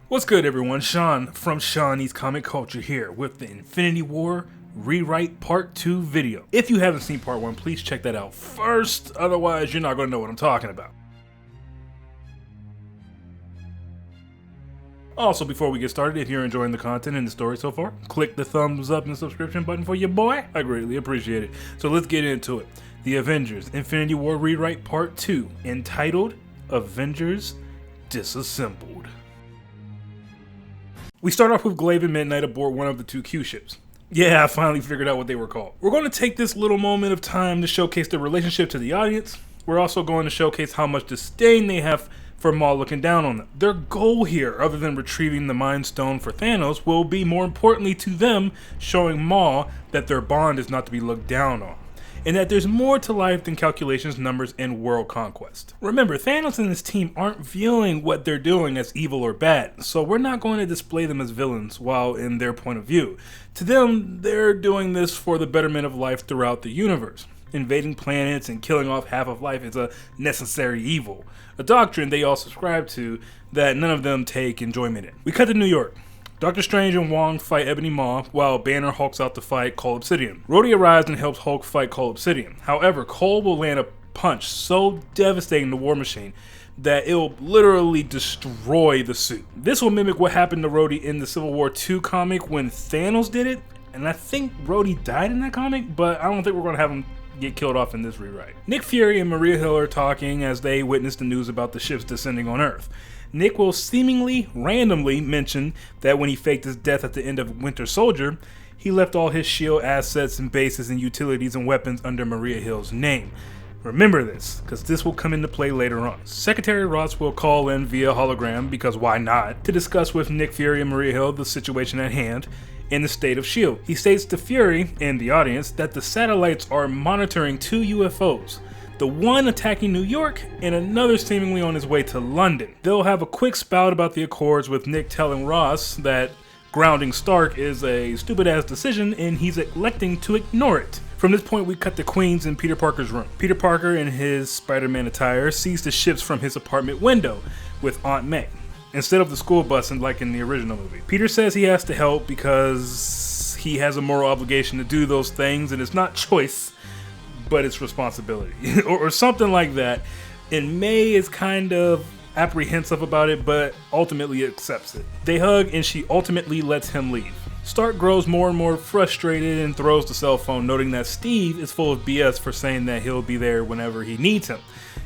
What's good, everyone? Sean from Sean Comic Culture here with the Infinity War Rewrite Part 2 video. If you haven't seen Part 1, please check that out first, otherwise you're not going to know what I'm talking about. Also, before we get started, if you're enjoying the content and the story so far, click the thumbs up and subscription button for your boy. I greatly appreciate it. So let's get into it. The Avengers Infinity War Rewrite Part 2, entitled Avengers Disassembled. We start off with Glaive and Midnight aboard one of the two Q ships. Yeah, I finally figured out what they were called. We're going to take this little moment of time to showcase their relationship to the audience. We're also going to showcase how much disdain they have for Maul looking down on them. Their goal here, other than retrieving the Mind Stone for Thanos, will be more importantly to them showing Maul that their bond is not to be looked down on, and that there's more to life than calculations, numbers, and world conquest. Remember, Thanos and his team aren't viewing what they're doing as evil or bad, so we're not going to display them as villains while in their point of view. To them, they're doing this for the betterment of life throughout the universe. Invading planets and killing off half of life is a necessary evil, a doctrine they all subscribe to that none of them take enjoyment in. We cut to New York. Doctor Strange and Wong fight Ebony Maw, while Banner hulks out to fight Cole Obsidian. Rhodey arrives and helps Hulk fight Cole Obsidian. However, Cole will land a punch so devastating to War Machine that it'll literally destroy the suit. This will mimic what happened to Rhodey in the Civil War II comic when Thanos did it, and I think Rhodey died in that comic, but I don't think we're going to have him get killed off in this rewrite. Nick Fury and Maria Hill are talking as they witness the news about the ships descending on Earth. Nick will seemingly randomly mention that when he faked his death at the end of Winter Soldier, he left all his S.H.I.E.L.D. assets and bases and utilities and weapons under Maria Hill's name. Remember this, because this will come into play later on. Secretary Ross will call in via hologram, because why not, to discuss with Nick Fury and Maria Hill the situation at hand in the state of S.H.I.E.L.D. He states to Fury and the audience that the satellites are monitoring two UFOs, the one attacking New York and another seemingly on his way to London. They'll have a quick spout about the Accords, with Nick telling Ross that grounding Stark is a stupid ass decision and he's electing to ignore it. From this point, we cut to Queens in Peter Parker's room. Peter Parker, in his Spider-Man attire, sees the ships from his apartment window with Aunt May, instead of the school bus like in the original movie. Peter says he has to help because he has a moral obligation to do those things, and it's not choice, but it's responsibility, or something like that. And May is kind of apprehensive about it, but ultimately accepts it. They hug, and she ultimately lets him leave. Stark grows more and more frustrated and throws the cell phone, noting that Steve is full of BS for saying that he'll be there whenever he needs him.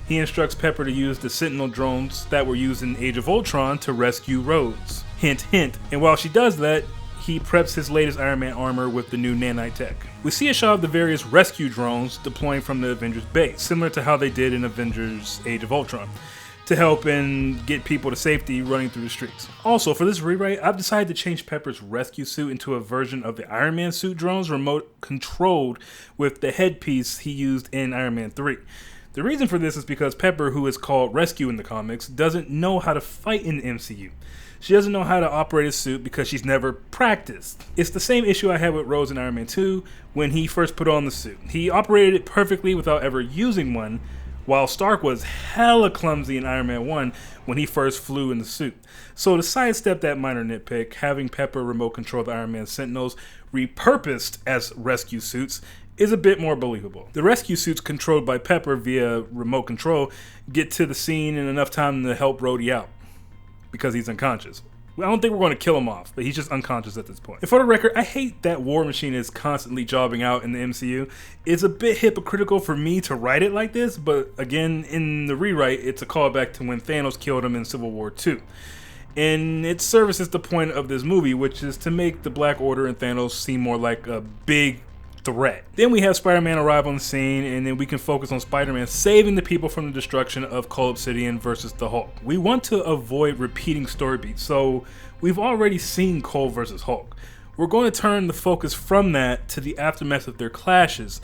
He instructs Pepper to use the Sentinel drones that were used in Age of Ultron to rescue Rhodes. Hint, hint. And while she does that, he preps his latest Iron Man armor with the new nanite tech. We see a shot of the various rescue drones deploying from the Avengers base, similar to how they did in Avengers Age of Ultron, to help and get people to safety running through the streets. Also, for this rewrite, I've decided to change Pepper's rescue suit into a version of the Iron Man suit drones remote controlled with the headpiece he used in Iron Man 3. The reason for this is because Pepper, who is called Rescue in the comics, doesn't know how to fight in the MCU. She doesn't know how to operate a suit because she's never practiced. It's the same issue I had with Rhodes in Iron Man 2 when he first put on the suit. He operated it perfectly without ever using one, while Stark was hella clumsy in Iron Man 1 when he first flew in the suit. So to sidestep that minor nitpick, having Pepper remote control the Iron Man Sentinels repurposed as rescue suits is a bit more believable. The rescue suits controlled by Pepper via remote control get to the scene in enough time to help Rhodey out, because he's unconscious. I don't think we're going to kill him off, but he's just unconscious at this point. And for the record, I hate that War Machine is constantly jobbing out in the MCU. It's a bit hypocritical for me to write it like this, but again, in the rewrite, it's a callback to when Thanos killed him in Civil War II. And it services the point of this movie, which is to make the Black Order and Thanos seem more like a big threat. Then we have Spider-Man arrive on the scene, and then we can focus on Spider-Man saving the people from the destruction of Cole Obsidian versus the Hulk. We want to avoid repeating story beats, so we've already seen Cole versus Hulk. We're going to turn the focus from that to the aftermath of their clashes,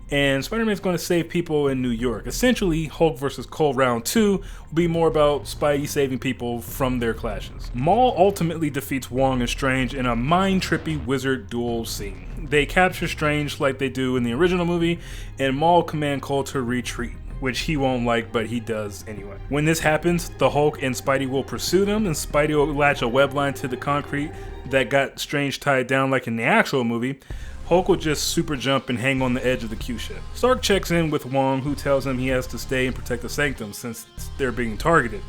and Spider-Man's going to save people in New York. Essentially, Hulk versus Cole round 2 will be more about Spidey saving people from their clashes. Maul ultimately defeats Wong and Strange in a mind-trippy wizard duel scene. They capture Strange like they do in the original movie, and Maul commands Cole to retreat. which he won't like, but he does anyway. When this happens, the Hulk and Spidey will pursue them, and Spidey will latch a web line to the concrete that got Strange tied down like in the actual movie. Hulk will just super jump and hang on the edge of the Q-ship. Stark checks in with Wong, who tells him he has to stay and protect the Sanctum since they're being targeted.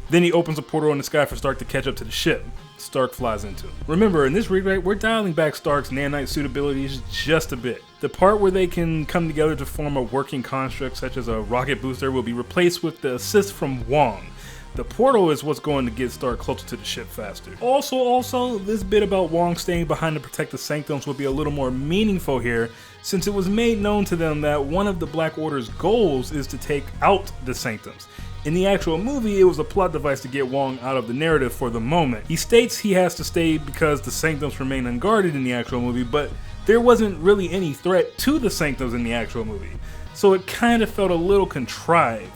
Then he opens a portal in the sky for Stark to catch up to the ship. Stark flies into it. Remember, in this rewrite, we're dialing back Stark's nanite suit abilities just a bit. The part where they can come together to form a working construct such as a rocket booster will be replaced with the assist from Wong. The portal is what's going to get Stark closer to the ship faster. Also, this bit about Wong staying behind to protect the Sanctums will be a little more meaningful here, since it was made known to them that one of the Black Order's goals is to take out the Sanctums. In the actual movie, it was a plot device to get Wong out of the narrative for the moment. He states he has to stay because the Sanctums remain unguarded in the actual movie, but there wasn't really any threat to the Sanctums in the actual movie, so it kind of felt a little contrived.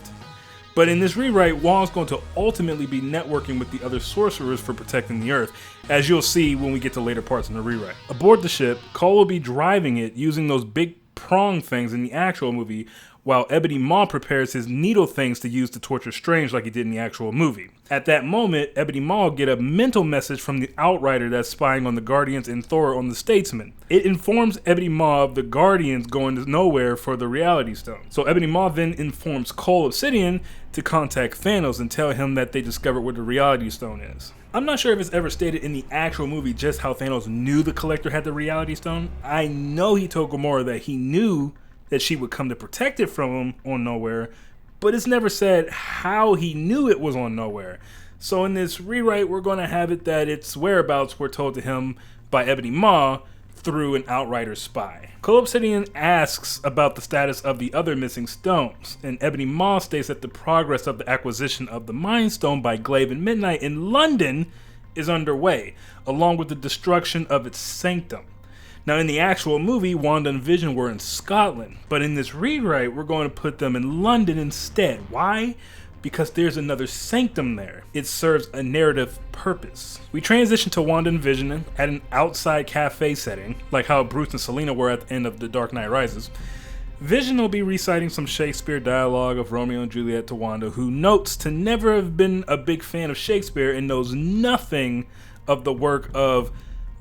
But in this rewrite, Wong's going to ultimately be networking with the other sorcerers for protecting the Earth, as you'll see when we get to later parts in the rewrite. Aboard the ship, Cole will be driving it using those big prong things in the actual movie, while Ebony Maw prepares his needle things to use to torture Strange like he did in the actual movie. At that moment, Ebony Maw will get a mental message from the Outrider that's spying on the Guardians and Thor on the Statesman. It informs Ebony Maw of the Guardians going to nowhere for the Reality Stone. So Ebony Maw then informs Cole Obsidian to contact Thanos and tell him that they discovered where the Reality Stone is. I'm not sure if it's ever stated in the actual movie just how Thanos knew the Collector had the Reality Stone. I know he told Gamora that he knew that she would come to protect it from him on Nowhere, but it's never said how he knew it was on Nowhere. So in this rewrite, we're going to have it that its whereabouts were told to him by Ebony Maw through an Outrider spy. Cole Obsidian asks about the status of the other missing stones, and Ebony Maw states that the progress of the acquisition of the Mind Stone by Glaive and Midnight in London is underway, along with the destruction of its sanctum. Now, in the actual movie, Wanda and Vision were in Scotland, but in this rewrite, we're going to put them in London instead. Why? Because there's another sanctum there. It serves a narrative purpose. We transition to Wanda and Vision at an outside cafe setting, like how Bruce and Selina were at the end of The Dark Knight Rises. Vision will be reciting some Shakespeare dialogue of Romeo and Juliet to Wanda, who notes to never have been a big fan of Shakespeare and knows nothing of the work of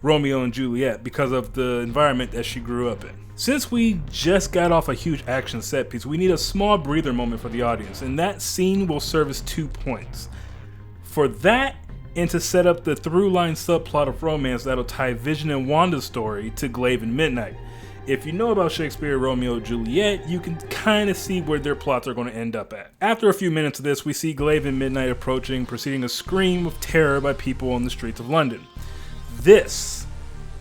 Romeo and Juliet because of the environment that she grew up in. Since we just got off a huge action set piece, we need a small breather moment for the audience, and that scene will service 2 points. For that, and to set up the through-line subplot of romance that'll tie Vision and Wanda's story to Glaive and Midnight. If you know about Shakespeare, Romeo and Juliet, you can kind of see where their plots are going to end up at. After a few minutes of this, we see Glaive and Midnight approaching, preceding a scream of terror by people on the streets of London. This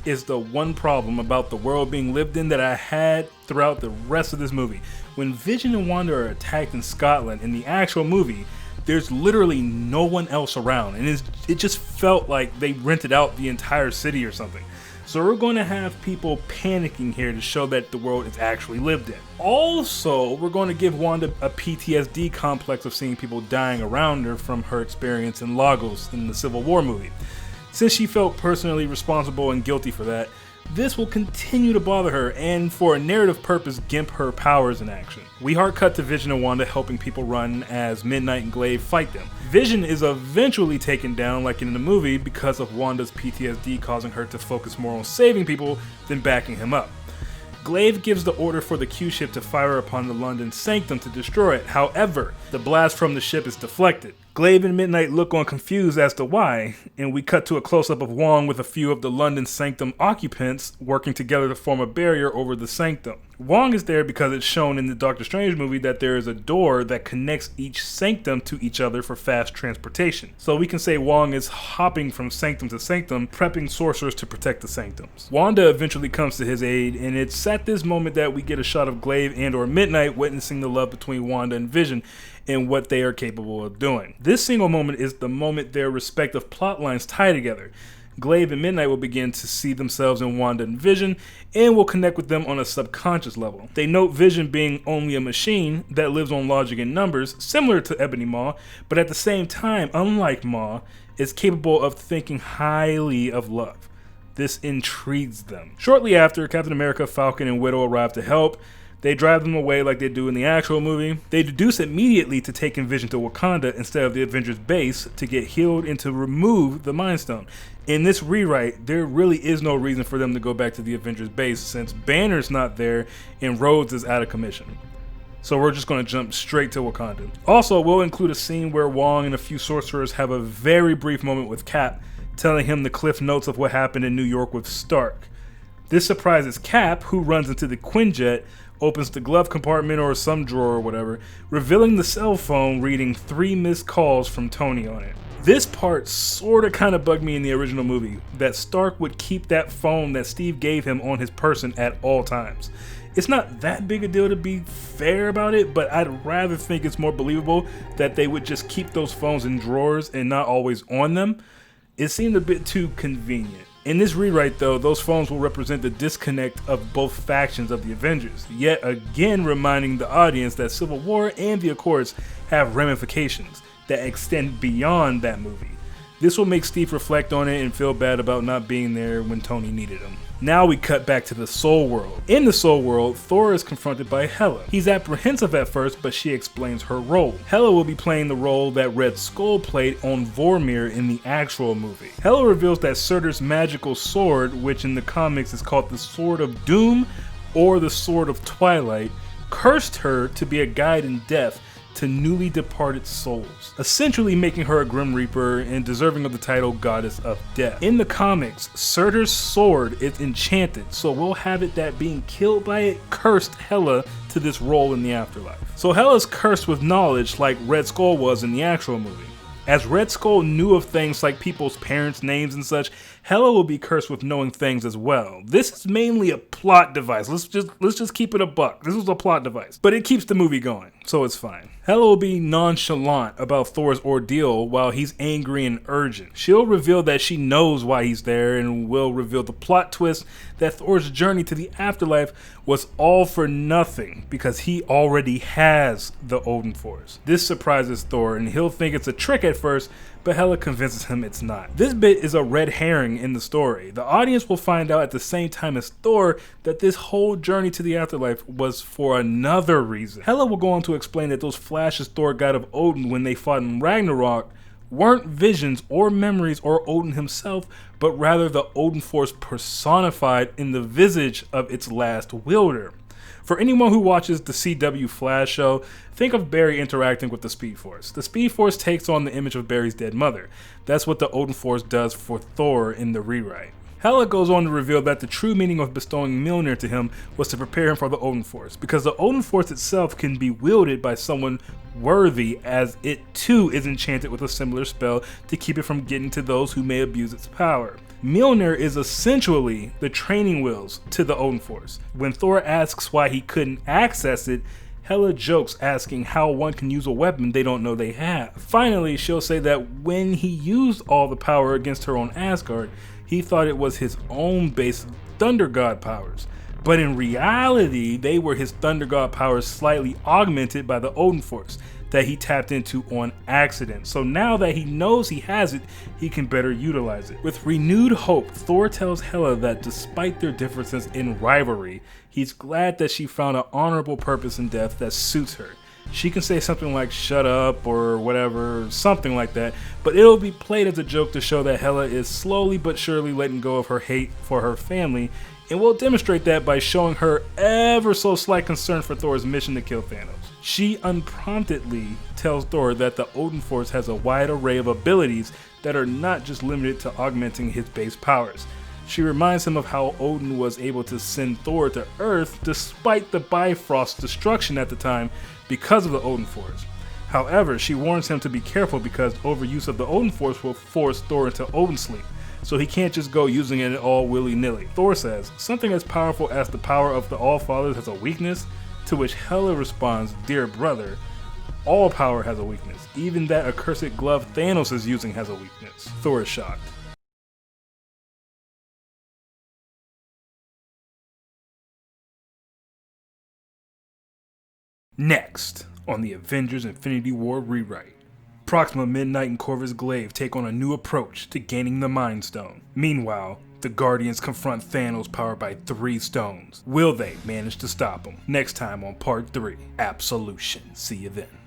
is the one problem about the world being lived in that I had throughout the rest of this movie. When Vision and Wanda are attacked in Scotland in the actual movie, there's literally no one else around, and it just felt like they rented out the entire city or something. So we're going to have people panicking here to show that the world is actually lived in. Also, we're going to give Wanda a PTSD complex of seeing people dying around her from her experience in Lagos in the Civil War movie. Since she felt personally responsible and guilty for that, this will continue to bother her and, for a narrative purpose, gimp her powers in action. We hard cut to Vision and Wanda helping people run as Midnight and Glaive fight them. Vision is eventually taken down like in the movie because of Wanda's PTSD causing her to focus more on saving people than backing him up. Glaive gives the order for the Q-ship to fire upon the London Sanctum to destroy it. However, the blast from the ship is deflected. Glaive and Midnight look on confused as to why, and we cut to a close-up of Wong with a few of the London Sanctum occupants working together to form a barrier over the Sanctum. Wong is there because it's shown in the Doctor Strange movie that there is a door that connects each sanctum to each other for fast transportation. So we can say Wong is hopping from sanctum to sanctum, prepping sorcerers to protect the sanctums. Wanda eventually comes to his aid, and it's at this moment that we get a shot of Glaive and or Midnight witnessing the love between Wanda and Vision and what they are capable of doing. This single moment is the moment their respective plot lines tie together. Glaive and Midnight will begin to see themselves in Wanda and Vision and will connect with them on a subconscious level. They note Vision being only a machine that lives on logic and numbers, similar to Ebony Maw, but at the same time, unlike Maw, is capable of thinking highly of love. This intrigues them. Shortly after, Captain America, Falcon, and Widow arrive to help. They drive them away like they do in the actual movie. They deduce immediately to taking Vision to Wakanda instead of the Avengers base to get healed and to remove the Mind Stone. In this rewrite, there really is no reason for them to go back to the Avengers base since Banner's not there and Rhodes is out of commission. So we're just going to jump straight to Wakanda. Also, we'll include a scene where Wong and a few sorcerers have a very brief moment with Cap, telling him the cliff notes of what happened in New York with Stark. This surprises Cap, who runs into the Quinjet, opens the glove compartment or some drawer or whatever, revealing the cell phone reading 3 missed calls from Tony on it. This part sorta kinda bugged me in the original movie, that Stark would keep that phone that Steve gave him on his person at all times. It's not that big a deal to be fair about it, but I'd rather think it's more believable that they would just keep those phones in drawers and not always on them. It seemed a bit too convenient. In this rewrite though, those phones will represent the disconnect of both factions of the Avengers, yet again reminding the audience that Civil War and the Accords have ramifications that extend beyond that movie. This will make Steve reflect on it and feel bad about not being there when Tony needed him. Now we cut back to the Soul World. In the Soul World, Thor is confronted by Hela. He's apprehensive at first, but she explains her role. Hela will be playing the role that Red Skull played on Vormir in the actual movie. Hela reveals that Surtur's magical sword, which in the comics is called the Sword of Doom or the Sword of Twilight, cursed her to be a guide in death to newly departed souls, essentially making her a Grim Reaper and deserving of the title Goddess of Death. In the comics, Surtur's sword is enchanted, so we'll have it that being killed by it cursed Hela to this role in the afterlife. So Hela's cursed with knowledge like Red Skull was in the actual movie. As Red Skull knew of things like people's parents' names and such, Hela will be cursed with knowing things as well. This is mainly a plot device. Let's just keep it a buck. This was a plot device, but it keeps the movie going, so it's fine. Hela will be nonchalant about Thor's ordeal while he's angry and urgent. She'll reveal that she knows why he's there and will reveal the plot twist that Thor's journey to the afterlife was all for nothing because he already has the Odin Force. This surprises Thor and he'll think it's a trick at first, but Hela convinces him it's not. This bit is a red herring in the story. The audience will find out at the same time as Thor that this whole journey to the afterlife was for another reason. Hela will go on to explain that those flashes Thor got of Odin when they fought in Ragnarok weren't visions or memories or Odin himself, but rather the Odin Force personified in the visage of its last wielder. For anyone who watches the CW Flash show, think of Barry interacting with the Speed Force. The Speed Force takes on the image of Barry's dead mother. That's what the Odin Force does for Thor in the rewrite. Hela goes on to reveal that the true meaning of bestowing Mjolnir to him was to prepare him for the Odin Force, because the Odin Force itself can be wielded by someone worthy, as it too is enchanted with a similar spell to keep it from getting to those who may abuse its power. Mjolnir is essentially the training wheels to the Odin Force. When Thor asks why he couldn't access it, Hela jokes asking how one can use a weapon they don't know they have. Finally, she'll say that when he used all the power against her on Asgard, he thought it was his own base Thunder God powers. But in reality, they were his Thunder God powers slightly augmented by the Odin Force that he tapped into on accident. So now that he knows he has it, he can better utilize it. With renewed hope, Thor tells Hela that despite their differences in rivalry, he's glad that she found an honorable purpose in death that suits her. She can say something like shut up or whatever, something like that, but it'll be played as a joke to show that Hela is slowly but surely letting go of her hate for her family, and we'll demonstrate that by showing her ever so slight concern for Thor's mission to kill Thanos. She unpromptedly tells Thor that the Odin Force has a wide array of abilities that are not just limited to augmenting his base powers. She reminds him of how Odin was able to send Thor to Earth despite the Bifrost's destruction at the time because of the Odin Force. However, she warns him to be careful because overuse of the Odin Force will force Thor into Odin sleep, so he can't just go using it all willy-nilly. Thor says, something as powerful as the power of the All-Fathers has a weakness, to which Hela responds, dear brother, all power has a weakness. Even that accursed glove Thanos is using has a weakness. Thor is shocked. Next, on the Avengers Infinity War rewrite, Proxima Midnight and Corvus Glaive take on a new approach to gaining the Mind Stone. Meanwhile, The Guardians confront Thanos powered by 3 stones. Will they manage to stop him? Next time on Part 3, Absolution. See you then.